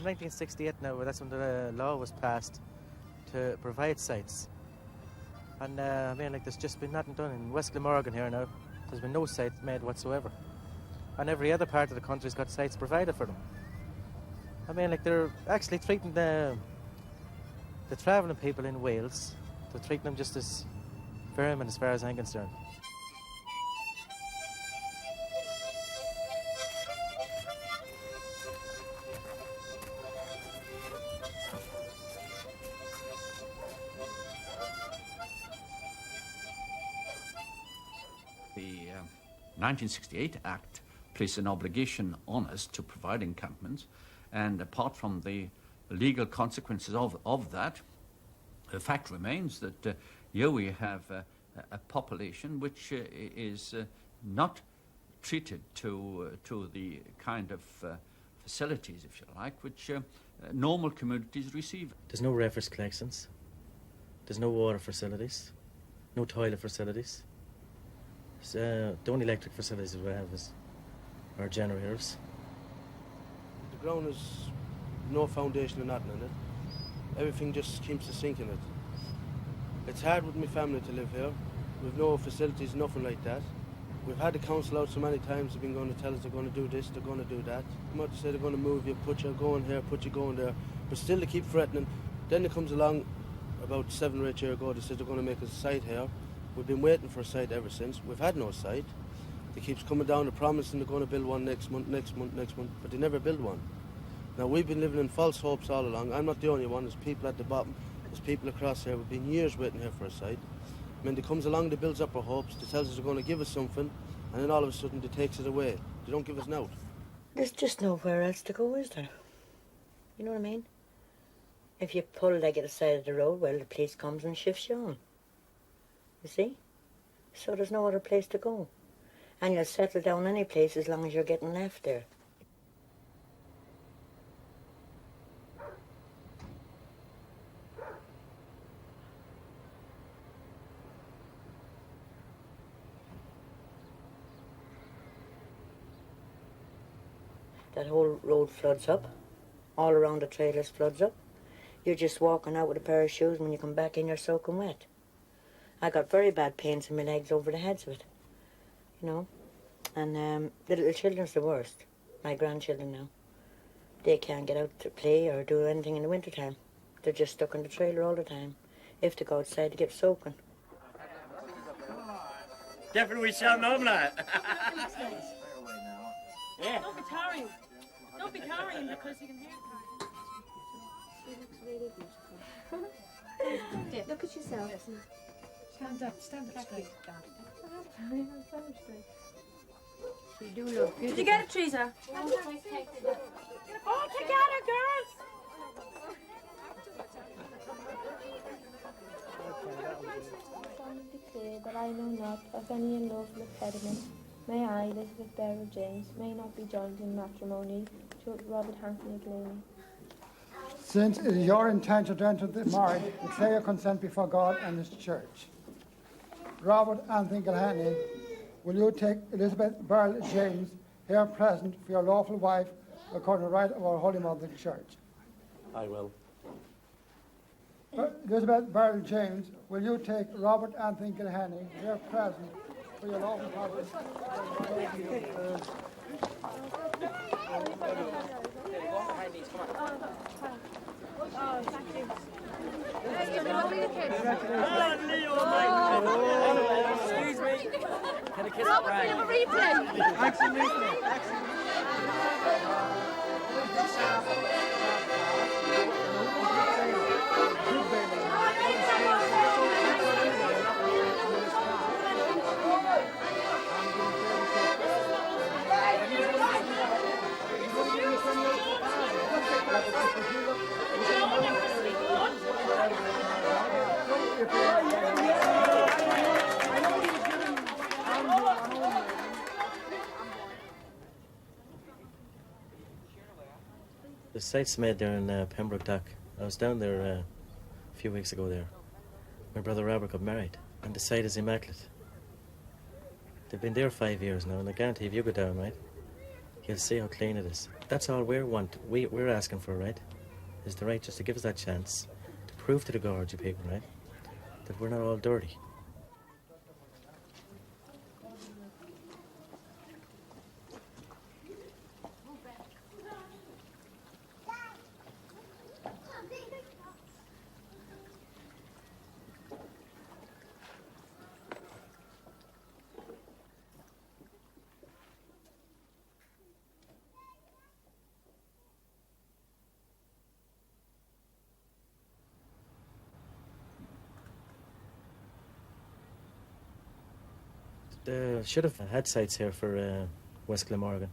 from 1968 now, that's when the law was passed to provide sites. And there's just been nothing done in West Glamorgan here now. There's been no site made whatsoever. And every other part of the country's got sites provided for them. They're actually treating the travelling people in Wales, they're treating them just as vermin as far as I'm concerned. The 1968 Act placed an obligation on us to provide encampments, and apart from the legal consequences of that, the fact remains that here we have a population which is not treated to the kind of facilities, if you like, which normal communities receive. There's no refuse collections, there's no water facilities, no toilet facilities. The only electric facilities we have is our generators. The ground is no foundation or nothing in it. Everything just keeps to sink in it. It's hard with my family to live here. We've no facilities, nothing like that. We've had the council out so many times, they've been going to tell us they're going to do this, they're going to do that. Come out to say they're going to move you, put you going here, put you going there. But still they keep threatening. Then it comes along about 7 or 8 years ago, they said they're going to make us a site here. We've been waiting for a site ever since. We've had no site. They keeps coming down and promising they're going to build one next month, but they never build one. Now we've been living in false hopes all along. I'm not the only one. There's people at the bottom. There's people across here. We've been years waiting here for a site. They comes along, they builds up our hopes. They tells us they're going to give us something, and then all of a sudden they takes it away. They don't give us an out. There's just nowhere else to go, is there? You know what I mean? If you pull leg at the side of the road, well, the police comes and shifts you on. You see? So there's no other place to go. And you'll settle down any place as long as you're getting left there. That whole road floods up. All around the trailers floods up. You're just walking out with a pair of shoes, and when you come back in, you're soaking wet. I got very bad pains in my legs over the heads of it, you know. And the little children's the worst. My grandchildren now. They can't get out to play or do anything in the winter time. They're just stuck in the trailer all the time. If they go outside, they get soaking. Definitely sound normal. Yeah. Don't be carrying. Don't be carrying because you can hear it. She looks really beautiful. Look at yourself. Stand up straight. You do look good. Did you get it, Teresa? All together, girls! I declare that I know not of any unlawful impediment. May I, Elizabeth Bearer James, may not be joined in matrimony to Robert Anthony Gilheaney. Since it is your intention to enter the marriage, declare your consent before God and His church. Robert Anthony Gilheaney, will you take Elizabeth Beryl James, here present, for your lawful wife, according to the right of our Holy Mother Church? I will. Elizabeth Beryl James, will you take Robert Anthony Gilheaney, here present, for your lawful husband? Oh, thank you. Excuse me. Can I kiss Robert, we have a replay. Absolutely. The site's made there in Pembroke Dock. I was down there a few weeks ago there. My brother Robert got married, and the site is immaculate. They've been there 5 years now, and I guarantee if you go down, right, you'll see how clean it is. That's all we're asking for, right? Is the right just to give us that chance to prove to the Gorgie people, right, that we're not all dirty. Should have had sites here for West Glamorgan.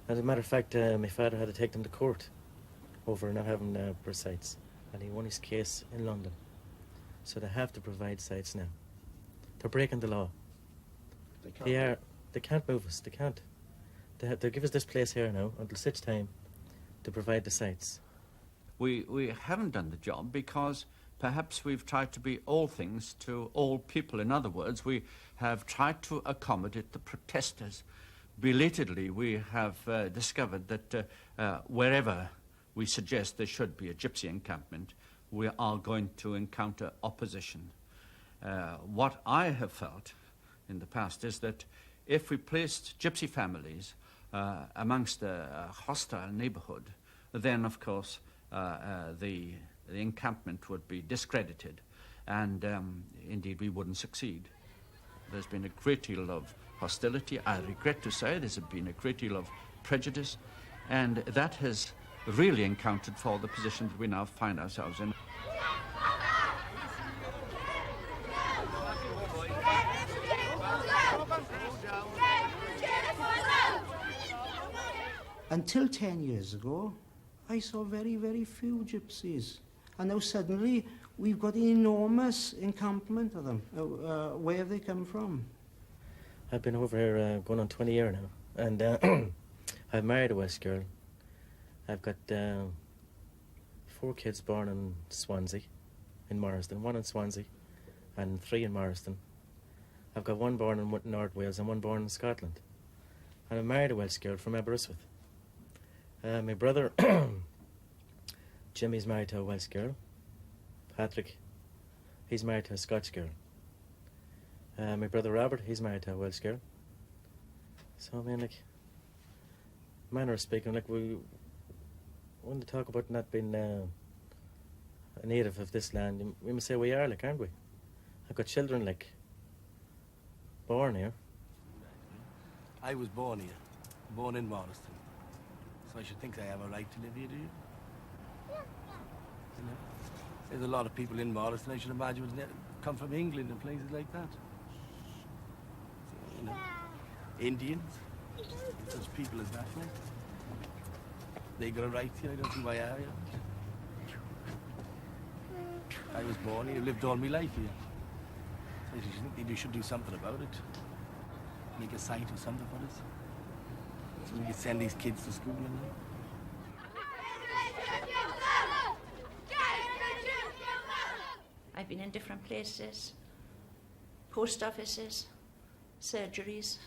As a matter of fact, my father had to take them to court over not having sites, and he won his case in London. So they have to provide sites now. They're breaking the law. They can't move us. They can't. They'll give us this place here now until such time to provide the sites. We haven't done the job because perhaps we've tried to be all things to all people. In other words, we have tried to accommodate the protesters. Belatedly, we have discovered that wherever we suggest there should be a gypsy encampment, we are going to encounter opposition. What I have felt in the past is that if we placed gypsy families amongst a hostile neighbourhood, then, of course, the encampment would be discredited, and indeed we wouldn't succeed. There's been a great deal of hostility. I regret to say there's been a great deal of prejudice, and that has really encountered for the position that we now find ourselves in. Until 10 years ago, I saw very, very few gypsies. And now suddenly, we've got an enormous encampment of them. Where have they come from? I've been over here going on 20 years now, and I've married a West girl. I've got 4 kids born in Swansea, in Marsden, 1 in Swansea, and 3 in Marsden. I've got 1 born in North Wales and 1 born in Scotland. And I married a Welsh girl from Aberystwyth. My brother, Jimmy's married to a Welsh girl. Patrick, he's married to a Scotch girl. My brother Robert, he's married to a Welsh girl. So, I mean, like, manner of speaking, like, we want to talk about not being a native of this land. We must say we are, like, aren't we? I've got children, like, born here. I was born here, born in Marsden. So I should think I have a right to live here, do you? You know? There's a lot of people in Marsden, I should imagine, would come from England and places like that. So, you know, Indians, such people as that, like. They got a right here, I don't see why I are here. I was born here, lived all my life here. So I should think maybe we should do something about it. Make a site or something for us. So we can send these kids to school and that. I've been in different places, post offices, surgeries,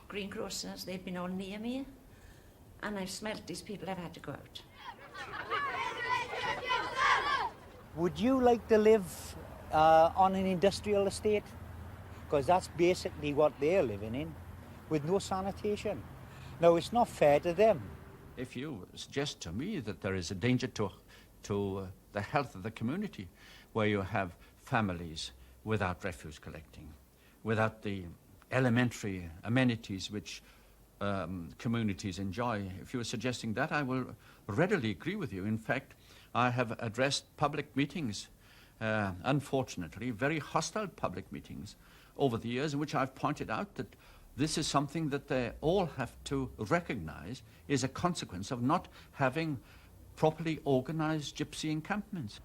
greengrocers, they've been all near me, and I've smelt these people have had to go out. Would you like to live on an industrial estate? Because that's basically what they're living in, with no sanitation. Now, it's not fair to them. If you suggest to me that there is a danger to the health of the community, where you have families without refuse collecting, without the elementary amenities which communities enjoy, if you are suggesting that, I will readily agree with you. In fact, I have addressed public meetings, unfortunately, very hostile public meetings over the years, in which I've pointed out that this is something that they all have to recognize is a consequence of not having properly organized gypsy encampments.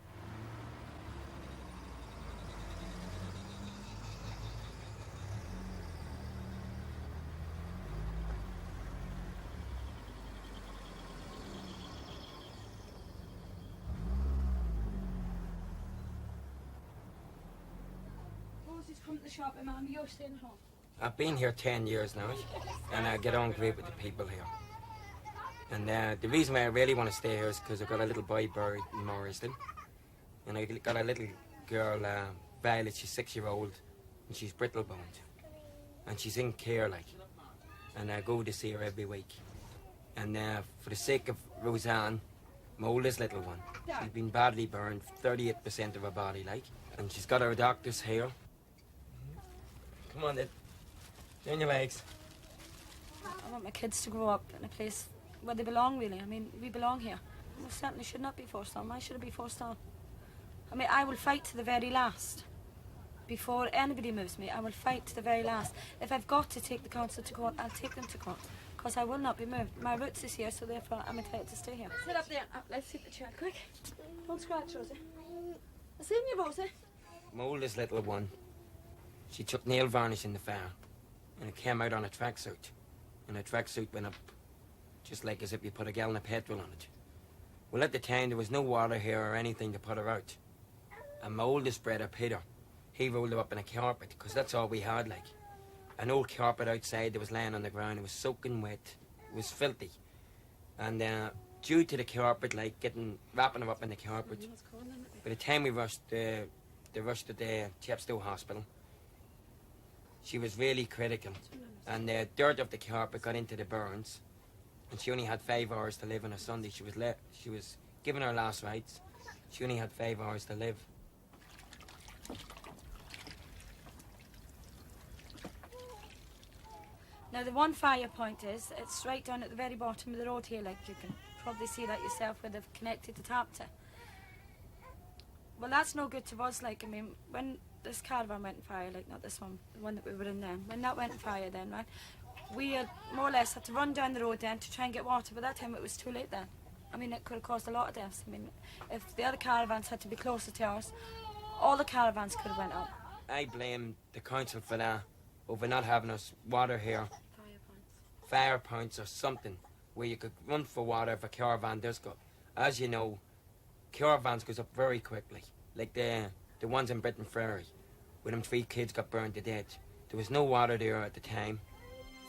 Come to the shop, and Mum, you're staying home. I've been here 10 years now, and I get on great with the people here. And the reason why I really want to stay here is because I've got a little boy buried in Morriston. And I got a little girl, Violet, she's 6-year-old, and she's brittle-boned. And she's in care, like. And I go to see her every week. And for the sake of Roseanne, my oldest little one, she's been badly burned, 38% of her body, like. And she's got her doctors here. Come on, then. Turn your legs. I want my kids to grow up in a place where they belong, really. I mean, we belong here. We certainly should not be forced on. Why should it be forced on? I mean, I will fight to the very last. Before anybody moves me, I will fight to the very last. If I've got to take the council to court, I'll take them to court. Because I will not be moved. My roots is here, so therefore I'm entitled to stay here. Sit up there. Let's sit the chair, quick. Don't scratch, Rosie. It's in you, Rosie. My oldest little one, she took nail varnish in the fire, and it came out on a tracksuit. And the tracksuit went up just like as if you put a gallon of petrol on it. Well, at the time, there was no water here or anything to put her out. And my oldest brother, Peter, he rolled her up in a carpet, because that's all we had, like. An old carpet outside that was laying on the ground. It was soaking wet. It was filthy. And due to the carpet, like, wrapping her up in the carpet, by the time we rushed, they rushed to the Chepstow Hospital, she was really critical. And the dirt of the carpet got into the burns. And she only had 5 hours to live on a Sunday. She was given her last rites. She only had 5 hours to live. Now, the one fire point is, it's right down at the very bottom of the road here, like you can probably see that yourself where they've connected the tap to. Well, that's no good to us, like, I mean, when this caravan went in fire, like, not this one, the one that we were in then, when that went in fire then, right, we had more or less had to run down the road then to try and get water, but that time it was too late then. I mean, it could have caused a lot of deaths. I mean, if the other caravans had to be closer to ours, all the caravans could have went up. I blame the council for that, over not having us water here. Fire points or something where you could run for water if a caravan does go. As you know, caravans goes up very quickly, like the ones in Britain Ferry, where them 3 kids got burned to death. There was no water there at the time.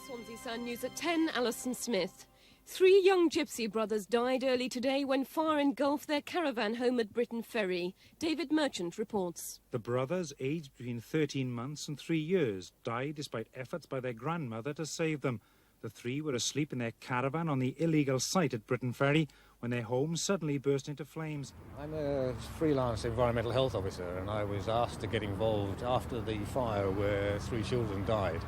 Swansea Sun News at 10, Alison Smith. 3 young gypsy brothers died early today when fire engulfed their caravan home at Britain Ferry. David Merchant reports. The brothers, aged between 13 months and 3 years, died despite efforts by their grandmother to save them. The 3 were asleep in their caravan on the illegal site at Britain Ferry when their home suddenly burst into flames. I'm a freelance environmental health officer, and I was asked to get involved after the fire where 3 children died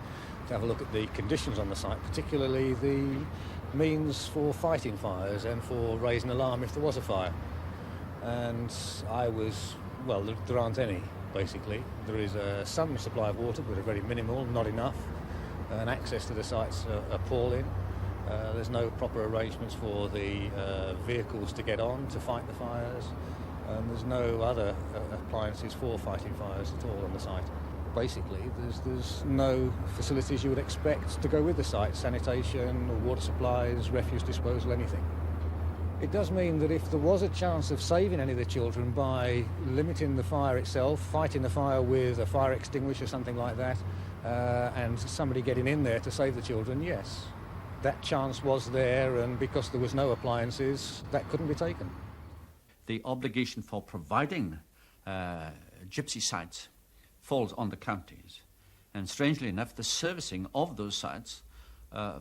to have a look at the conditions on the site, particularly the means for fighting fires and for raising alarm if there was a fire. And I was, well, there aren't any, basically. There is some supply of water, but very minimal, not enough. And access to the site's appalling. There's no proper arrangements for the vehicles to get on to fight the fires. And there's no other appliances for fighting fires at all on the site. Basically, there's no facilities you would expect to go with the site, sanitation, or water supplies, refuse disposal, anything. It does mean that if there was a chance of saving any of the children by limiting the fire itself, fighting the fire with a fire extinguisher, something like that, and somebody getting in there to save the children, yes. That chance was there, and because there was no appliances, that couldn't be taken. The obligation for providing gypsy sites falls on the counties. And strangely enough, the servicing of those sites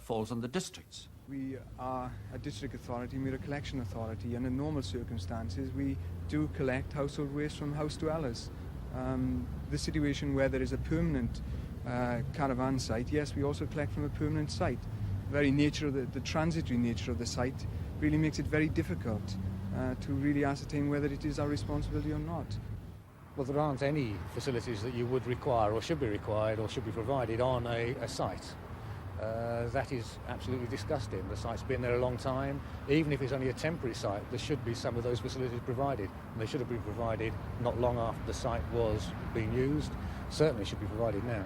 falls on the districts. We are a district authority, we're a collection authority, and in normal circumstances we do collect household waste from house dwellers. The situation where there is a permanent caravan site, yes, we also collect from a permanent site. The very nature of the transitory nature of the site really makes it very difficult to really ascertain whether it is our responsibility or not. Well, there aren't any facilities that you would require or should be required or should be provided on a site. That is absolutely disgusting. The site's been there a long time. Even if it's only a temporary site, there should be some of those facilities provided. And they should have been provided not long after the site was being used. Certainly should be provided now.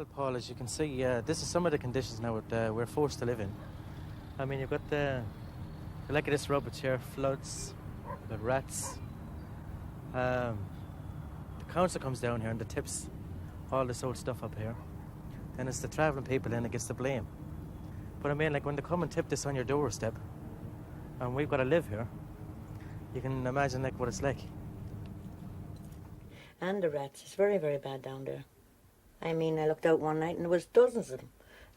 Well, Paul, as you can see, this is some of the conditions now that we're forced to live in. I mean, you've got like this rubbish here, floods, the rats. The council comes down here and the tips all this old stuff up here. Then it's the travelling people then that gets the blame. But I mean, like when they come and tip this on your doorstep, and we've got to live here, you can imagine like what it's like. And the rats, it's very, very bad down there. I mean, I looked out one night and there was dozens of them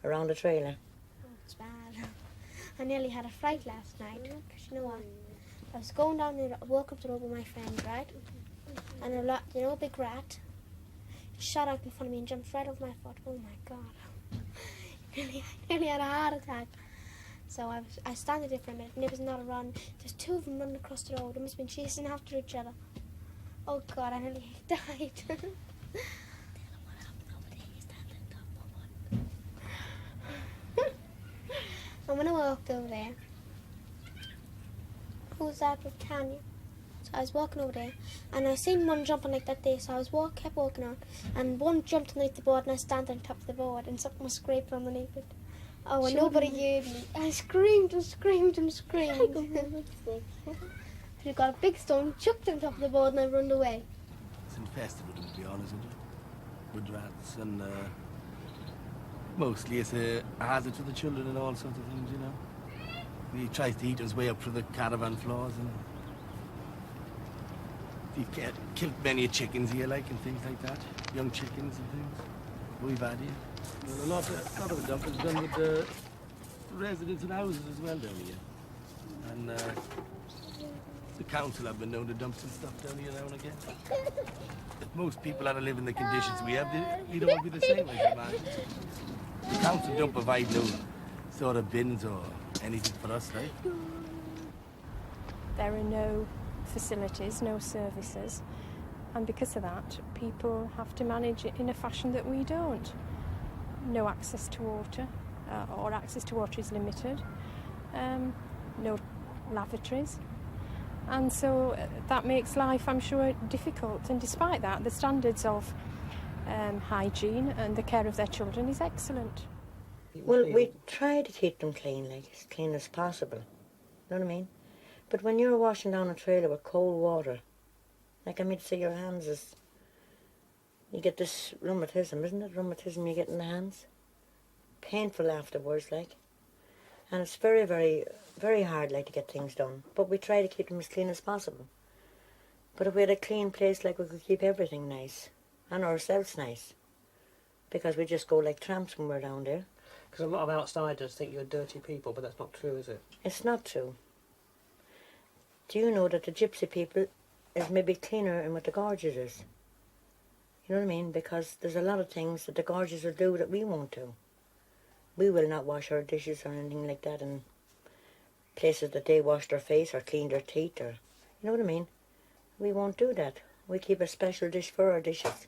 around the trailer. Oh, it's bad. I nearly had a fright last night. Because you know what? I was going down there, I woke up to the road with my friend, right? And a big rat shot out in front of me and jumped right over my foot. Oh my God. I nearly had a heart attack. So I standed there for a minute and it was not a run. There's two of them running across the road. They must have been chasing after each other. Oh God, I nearly died. And when I walked over there, who was that with Tanya? So I was walking over there, and I seen one jumping like that there, so I kept walking on, and one jumped underneath the board, and I stand on top of the board, and something was scraped underneath it. Oh, and nobody heard me. I screamed and screamed and screamed. I got a big stone, chucked on top of the board, and I run away. It's infested with them, to be honest with you. With rats, and mostly it's a hazard to the children and all sorts of things, you know. He tries to eat his way up through the caravan floors, and he's killed many chickens here, like, and things like that. Young chickens and things. We've had here. Well, a lot of the dump is done with the residents and houses as well down here. And the council have been known to dump some stuff down here now and again. If most people had to live in the conditions we have, we'd all be the same, I can imagine. The council don't provide no sort of bins or anything for us, right? There are no facilities, no services, and because of that, people have to manage it in a fashion that we don't. No access to water, or access to water is limited, no lavatories, and so that makes life, I'm sure, difficult, and despite that, the standards of hygiene and the care of their children is excellent. Well, we try to keep them clean, like as clean as possible. You know what I mean? But when you're washing down a trailer with cold water, like I mean to say your hands is... You get this rheumatism, isn't it? Rheumatism you get in the hands. Painful afterwards, like. And it's very, very, very hard, like, to get things done. But we try to keep them as clean as possible. But if we had a clean place, like, we could keep everything nice. And ourselves nice. Because we just go like tramps when we're down there. Because a lot of outsiders think you're dirty people, but that's not true, is it? It's not true. Do you know that the gypsy people is maybe cleaner than what the gorges is? You know what I mean? Because there's a lot of things that the gorges will do that we won't do. We will not wash our dishes or anything like that in places that they wash their face or clean their teeth or... You know what I mean? We won't do that. We keep a special dish for our dishes.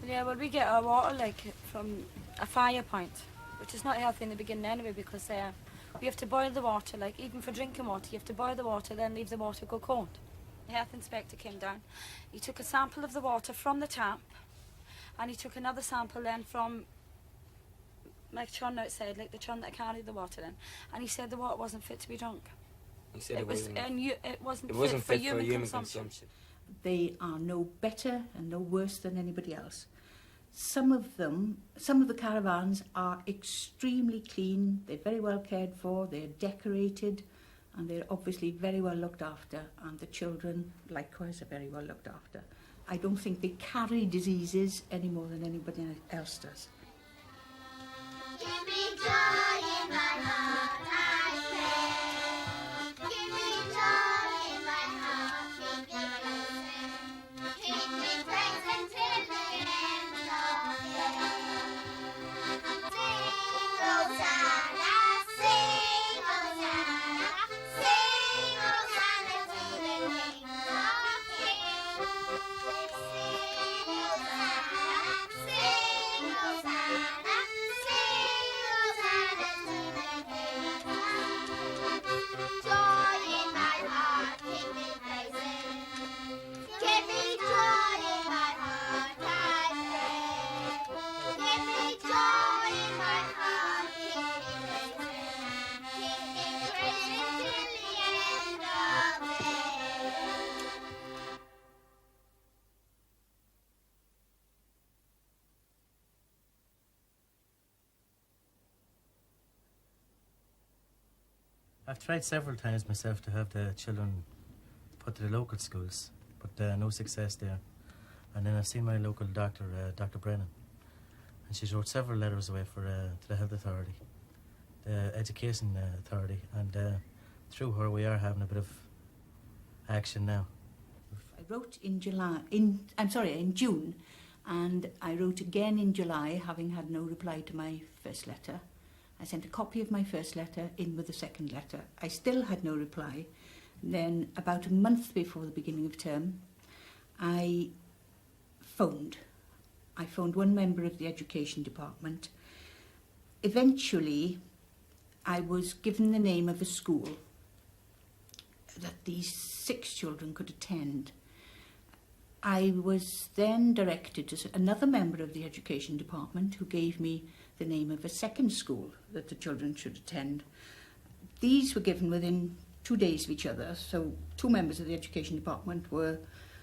Yeah, well, we get our water like from a fire point, which is not healthy in the beginning anyway, because we have to boil the water, like even for drinking water, you have to boil the water, then leave the water go cold. The health inspector came down. He took a sample of the water from the tap, and he took another sample then from my chun outside, like the chun that carried the water in, and he said the water wasn't fit to be drunk. He said it wasn't fit for human consumption. They are no better and no worse than anybody else. Some of the caravans are extremely clean, they're very well cared for, they're decorated, and they're obviously very well looked after, and the children likewise are very well looked after. I don't think they carry diseases any more than anybody else does. Give me joy in my heart, I pray. Give me joy in my heart, keep me praise until the end of the day. Sing, Hosanna, sing, Hosanna, sing, Hosanna to the King of Kings. I've tried several times myself to have the children put to the local schools, but no success there. And then I've seen my local doctor, Dr. Brennan, and she's wrote several letters away to the Health Authority, the Education Authority, and through her we are having a bit of action now. I wrote in June, and I wrote again in July, having had no reply to my first letter. I sent a copy of my first letter in with the second letter. I still had no reply. Then, about a month before the beginning of term, I phoned. I phoned one member of the education department. Eventually, I was given the name of a school that these 6 children could attend. I was then directed to another member of the education department who gave me the name of a second school that the children should attend. These were given within 2 days of each other, so 2 members of the education department were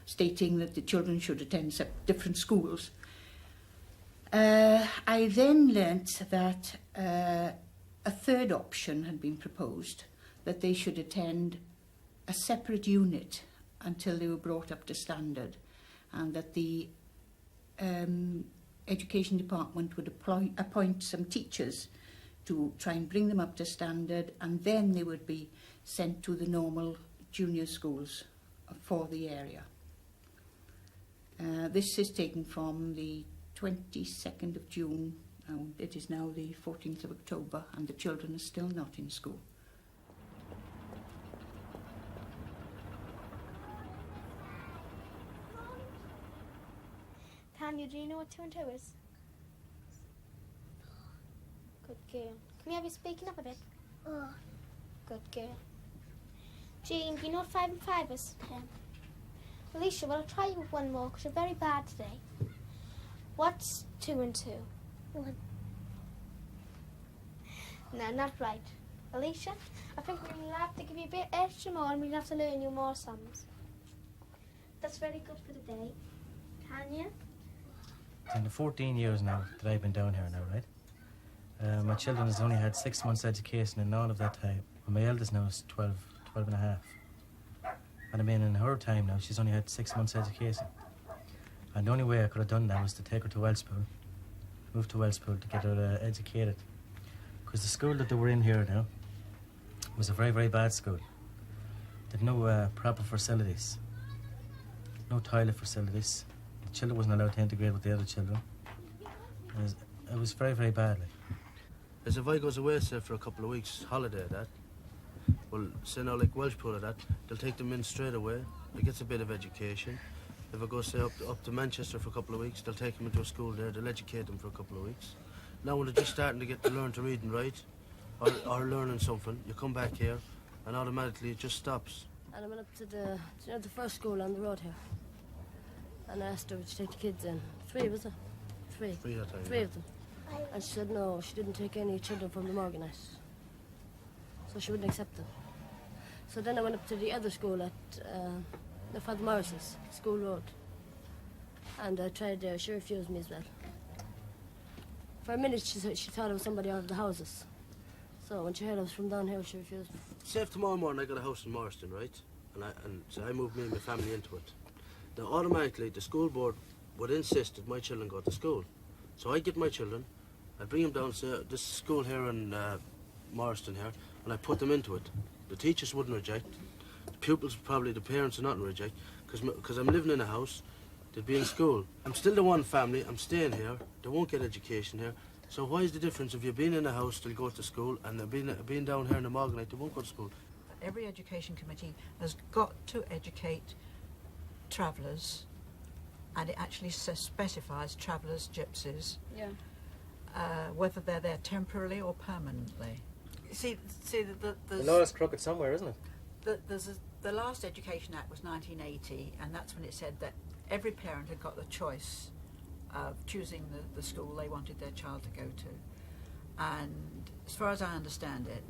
stating that the children should attend different schools. I then learnt that a third option had been proposed, that they should attend a separate unit until they were brought up to standard, and that the education department would appoint some teachers to try and bring them up to standard, and then they would be sent to the normal junior schools for the area. This is taken from the 22nd of June. It is now the 14th of October, and the children are still not in school. Tanya, do you know what 2 and 2 is? Good girl. Can we have you speaking up a bit? Oh. Good girl. Jean, do you know what 5 and 5 is? 10. Alicia, well, I'll try you with one more because you're very bad today. What's 2 and 2? 1. No, not right. Alicia, I think we'll have to give you a bit extra more and we'll have to learn you more sums. That's very good for the day. Tanya? It's been 14 years now that I've been down here now, right? My children has only had 6 months education in all of that time. And my eldest now is 12 and a half. And I mean, in her time now, she's only had 6 months education. And the only way I could have done that was to take her to Wellspool, move to Wellspool to get her educated. Because the school that they were in here now was a very, very bad school. They had no proper facilities, no toilet facilities. The children wasn't allowed to integrate with the other children. It was very, very bad. As if I goes away, say, for a couple of weeks, holiday that, well, say now like Welshpool or that, they'll take them in straight away. They get a bit of education. If I go, say, up to Manchester for a couple of weeks, they'll take them into a school there, they'll educate them for a couple of weeks. Now when they're just starting to get to learn to read and write, or learning something, you come back here, and automatically it just stops. And I went up to the first school on the road here. And I asked her, would she take the kids in? 3, was it? 3. 3 that time. 3 of them. And she said no, she didn't take any children from the Morganites. So she wouldn't accept them. So then I went up to the other school at the Father Morris's, School Road. And I tried there, she refused me as well. For a minute she thought I was somebody out of the houses. So when she heard I was from down here, she refused me. Say if tomorrow morning I got a house in Marston, right? And so I moved me and my family into it. Now automatically the school board would insist that my children go to school. So I get my children, I bring them down to this school here in Marston here, and I put them into it. The teachers wouldn't reject. The pupils, probably the parents, are not reject, because I'm living in a house, they'd be in school. I'm still the one family, I'm staying here, they won't get education here. So why is the difference if you're being in a house, they'll go to school, and they're being down here in the Morganite, they won't go to school? Every education committee has got to educate travellers, and it actually specifies travellers, gypsies, Yeah. whether they're there temporarily or permanently. See, The law is crooked somewhere, isn't it? The last Education Act was 1980, and that's when it said that every parent had got the choice of choosing the school they wanted their child to go to. And as far as I understand it,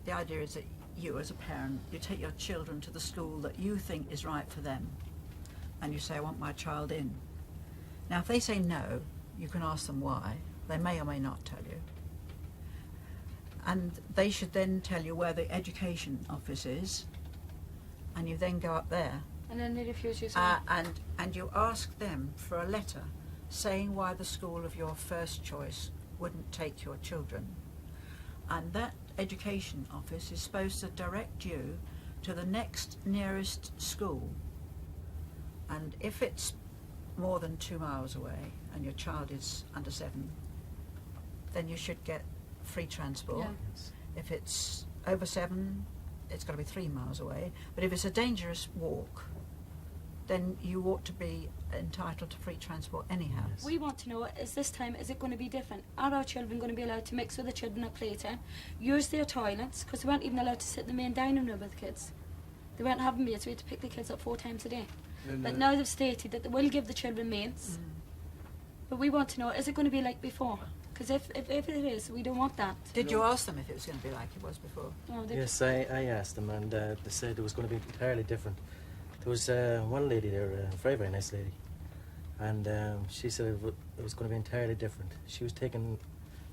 the idea is that you, as a parent, you take your children to the school that you think is right for them, and you say, I want my child in. Now, if they say no, you can ask them why. They may or may not tell you. And they should then tell you where the education office is, and you then go up there. And then they refuse you. And you ask them for a letter saying why the school of your first choice wouldn't take your children. And that education office is supposed to direct you to the next nearest school. And if it's more than 2 miles away and your child is under 7, then you should get free transport. Yeah. If it's over 7, it's got to be 3 miles away. But if it's a dangerous walk, then you ought to be entitled to free transport anyhow. We want to know, is this time, is it going to be different? Are our children going to be allowed to mix with the children at playtime, use their toilets, because they weren't even allowed to sit in the main dining room with the kids. They weren't having mates, we had to pick the kids up 4 times a day. But now they've stated that they will give the children mates. But we want to know, is it going to be like before? Because if it is, we don't want that. Did you ask them if it was going to be like it was before? No, Yes, I asked them, and they said it was going to be entirely different. There was one lady there, a very, very nice lady, and she said it was going to be entirely different. She was taking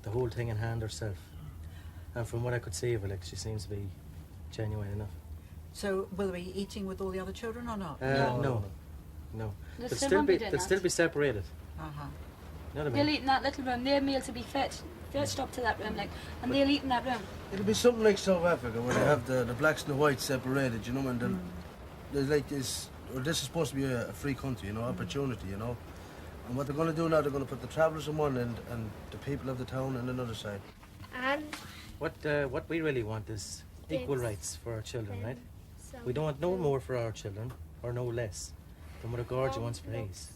the whole thing in hand herself, and from what I could see of her, like, she seems to be genuine enough. So will they be eating with all the other children or not? No. They'll They'll still be separated. Uh-huh. You know what I They'll mean? eat in that little room. Their meals will be fetched up to that room, like, and they'll eat in that room. It'll be something like South Africa where they have the blacks and the whites separated, you know, and there's like this, or this is supposed to be a free country, you know, opportunity, you know. And what they're going to do now, they're going to put the travellers on one end and the people of the town on another side. And What we really want is equal rights for our children, right? We don't want no more for our children, or no less, than what a Gorgia wants for his.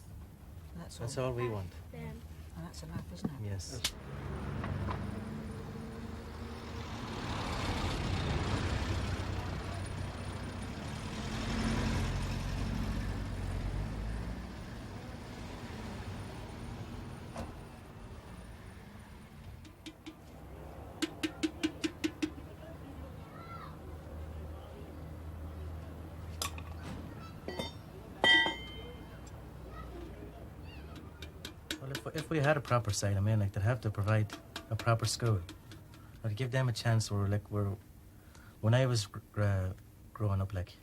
That's all we want. And that's enough, isn't it? Yes. If we had a proper site, I mean, like, they'd have to provide a proper school. I'd give them a chance where, like, when I was growing up, like,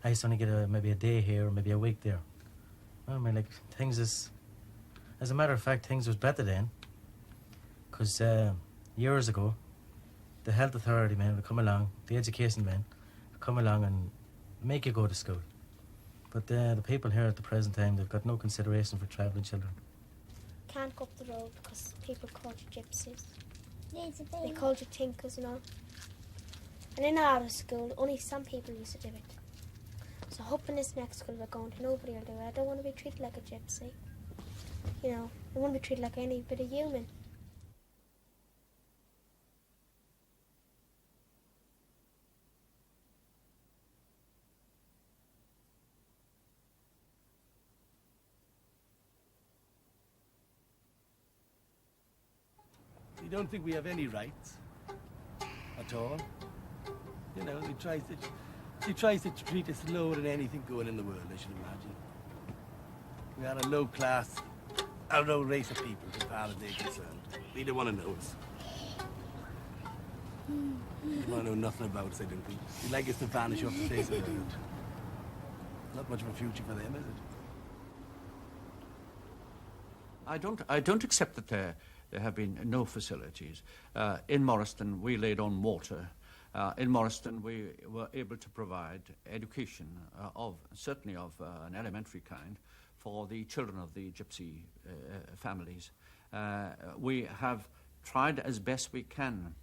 I used to only get maybe a day here, or maybe a week there. I mean, like, as a matter of fact, things was better then. Because years ago, the health authority men would come along, the education men would come along and make you go to school. But the people here at the present time, they've got no consideration for travelling children. Can't go up the road because people called you gypsies. They called you tinkers and all. And in our school, only some people used to do it. So hoping this next school we're going to, nobody will do it. I don't want to be treated like a gypsy. You know, I want to be treated like any bit of human. You don't think we have any rights at all? You know, she tries to treat us lower than anything going in the world, I should imagine. We are a low class, a low race of people as far as they're concerned. They don't want to know us. They don't want to know nothing about us, I don't think. They'd like us to vanish off the face of the earth. Not much of a future for them, is it? I don't accept that there have been no facilities. In Morriston, we laid on water. In Morriston, we were able to provide education certainly of an elementary kind for the children of the gypsy families. We have tried as best we can,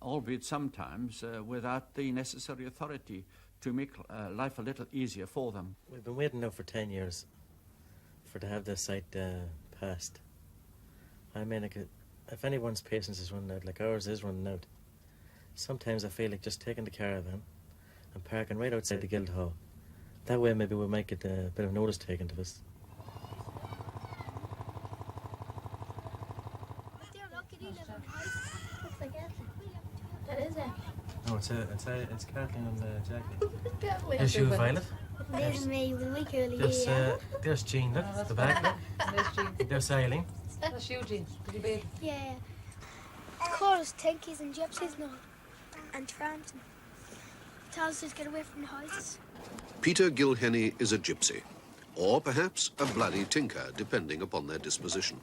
albeit sometimes without the necessary authority to make life a little easier for them. We've been waiting now for 10 years to have this site passed. I mean, like, if anyone's patience is running out, like ours is running out, sometimes I feel like just taking the caravan and parking right outside the Guildhall. That way maybe we might get a bit of notice taken to us. That is it. No, it's Kathleen and Jackie. Kathleen. Is you Violet? There's me with my curly There's, hair. there's Jean, look, the back. There's Jean. There's Eileen. That's you, Jean. Did you bathe? Yeah. call us tinkies and gypsies and all, and tramps, and tells us to get away from the houses. Peter Gilheaney is a gypsy, or perhaps a bloody tinker, depending upon their disposition.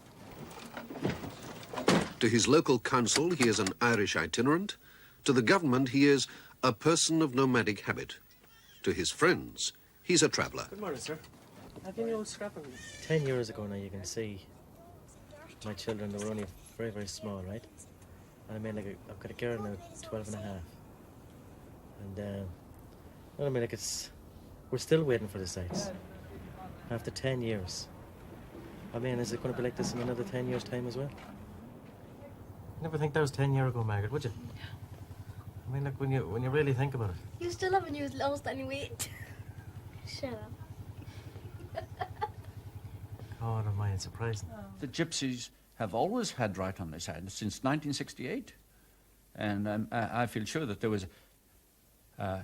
To his local council, he is an Irish itinerant. To the government, he is a person of nomadic habit. To his friends, he's a traveller. Good morning, sir. Have you any old scrapper? 10 years ago now, you can see my children, they were only very, very small, right? And I mean, like, I've got a girl now, 12 and a half. And, I mean, like, we're still waiting for the sites. After 10 years. I mean, is it going to be like this in another 10 years' time as well? Never think that was 10 years ago, Margaret, would you? I mean, look, when you really think about it. You still haven't used lost any weight. Shut up. God almighty, it's surprising. The gypsies have always had right on their side since 1968. And I feel sure that there was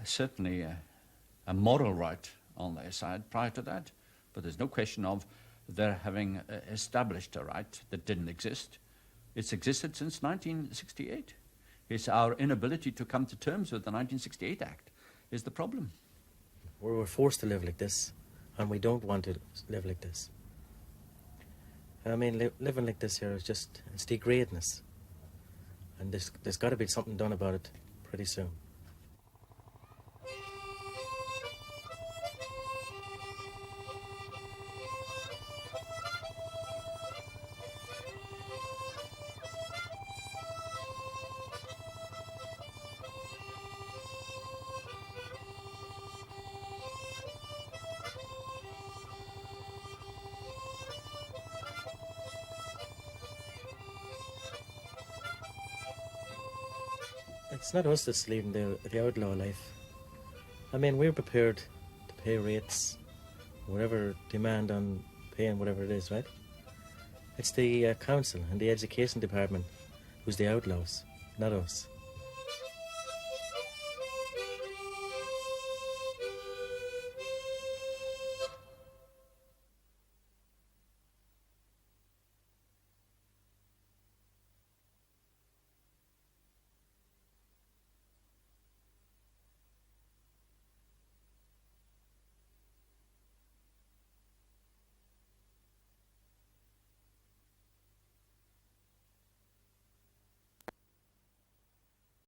certainly a moral right on their side prior to that. But there's no question of their having established a right that didn't exist. It's existed since 1968. It's our inability to come to terms with the 1968 Act is the problem. We were forced to live like this, and we don't want to live like this. I mean, living like this here is just, it's degrading us. And there's got to be something done about it pretty soon. It's not us that's leading the outlaw life. I mean, we're prepared to pay rates, whatever demand on paying whatever it is, right? It's the council and the education department who's the outlaws, not us.